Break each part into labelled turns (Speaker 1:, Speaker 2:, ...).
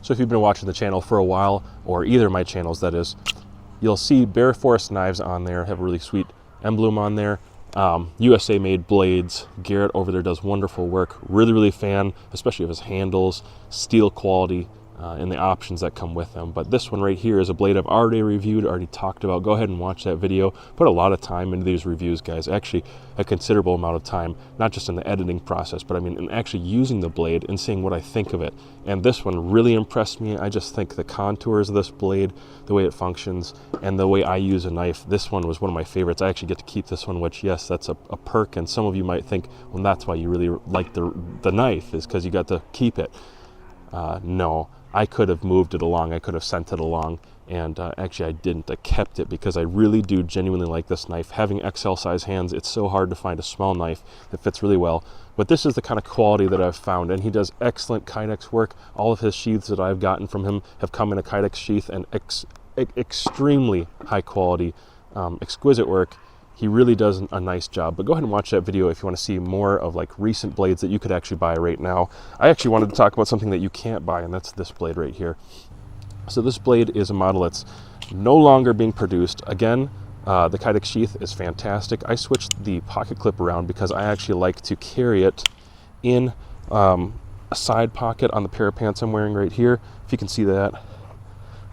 Speaker 1: So if you've been watching the channel for a while, or either of my channels that is, you'll see Bear Forest knives on there, have a really sweet emblem on there. USA made blades. Garrett over there does wonderful work. Really fan, especially of his handles, steel quality, and the options that come with them. But this one right here is a blade I've already reviewed, already talked about. Go ahead and watch that video. Put a lot of time into these reviews, guys. Actually, a considerable amount of time, not just in the editing process, but I mean in actually using the blade and seeing what I think of it. And this one really impressed me. I just think the contours of this blade, the way it functions, and the way I use a knife, this one was one of my favorites. I actually get to keep this one, which, yes, that's a perk. And some of you might think, well, that's why you really like the knife, is because you got to keep it. No, I could have moved it along. I could have sent it along. And actually I didn't. I kept it because I really do genuinely like this knife. Having XL size hands, it's so hard to find a small knife that fits really well. But this is the kind of quality that I've found, and he does excellent Kydex work. All of his sheaths that I've gotten from him have come in a Kydex sheath, and extremely high quality, exquisite work. He really does a nice job. But go ahead and watch that video if you want to see more of like recent blades that you could actually buy right now. I actually wanted to talk about something that you can't buy, and that's this blade right here. So this blade is a model that's no longer being produced. Again, the Kydex sheath is fantastic. I switched the pocket clip around because I actually like to carry it in a side pocket on the pair of pants I'm wearing right here. If you can see that.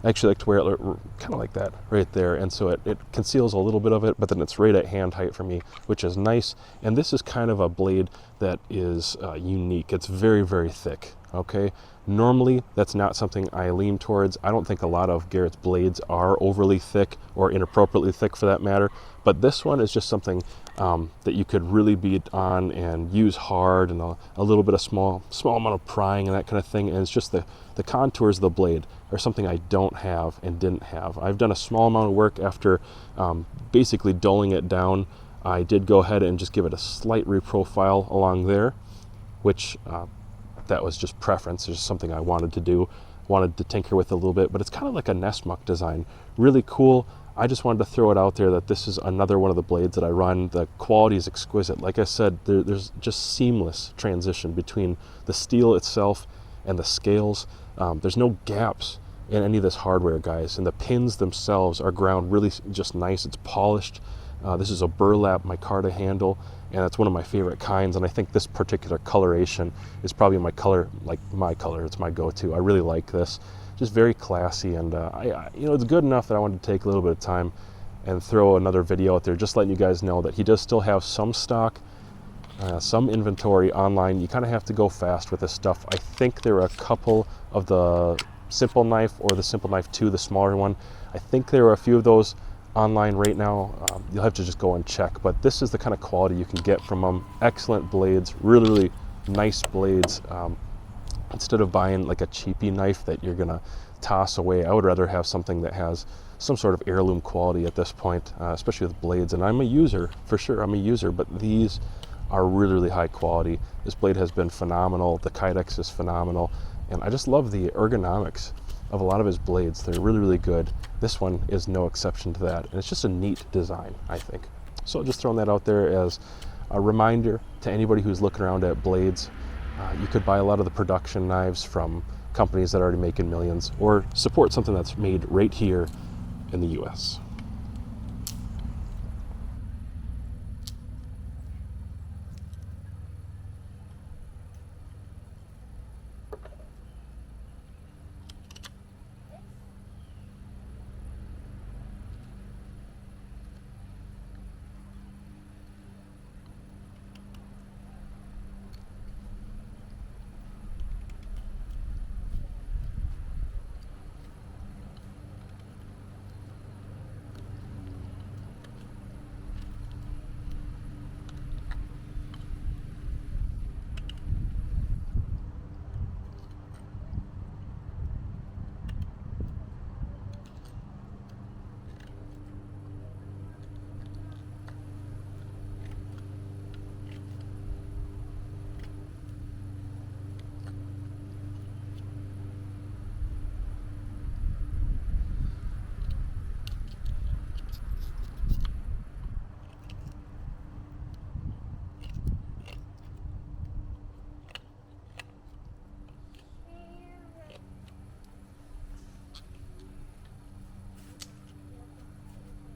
Speaker 1: I actually like to wear it kind of like that right there, and so it conceals a little bit of it, but then it's right at hand height for me, which is nice. And this is kind of a blade that is unique. It's very thick, okay? Normally, that's not something I lean towards. I don't think a lot of Garrett's blades are overly thick or inappropriately thick for that matter, but this one is just something that you could really beat on and use hard, and a little bit of small amount of prying and that kind of thing. And it's just the contours of the blade are something I don't have and didn't have. I've done a small amount of work after basically dulling it down. I did go ahead and just give it a slight reprofile along there, which that was just preference. It's just something I wanted to do, wanted to tinker with a little bit, but it's kind of like a Nessmuck design. Really cool. I just wanted to throw it out there that this is another one of the blades that I run. The quality is exquisite. Like I said, there's just seamless transition between the steel itself and the scales. There's no gaps in any of this hardware, guys, and the pins themselves are ground really just nice. It's polished. This is a burlap micarta handle, and that's one of my favorite kinds, and I think this particular coloration is probably my color. It's my go-to. I really like this. Just very classy, and it's good enough that I wanted to take a little bit of time and throw another video out there, just letting you guys know that he does still have some stock, some inventory online. You kind of have to go fast with this stuff. I think there are a couple of the Simple Knife or the Simple Knife 2, the smaller one. I think there are a few of those online right now. You'll have to just go and check, but this is the kind of quality you can get from them. Excellent blades, really nice blades. Instead of buying like a cheapy knife that you're gonna toss away, I would rather have something that has some sort of heirloom quality at this point, especially with blades. And I'm a user, for sure, I'm a user, but these are really high quality. This blade has been phenomenal. The Kydex is phenomenal. And I just love the ergonomics of a lot of his blades. They're really good. This one is no exception to that. And it's just a neat design, I think. So just throwing that out there as a reminder to anybody who's looking around at blades. You could buy a lot of the production knives from companies that are already making millions, or support something that's made right here in the US.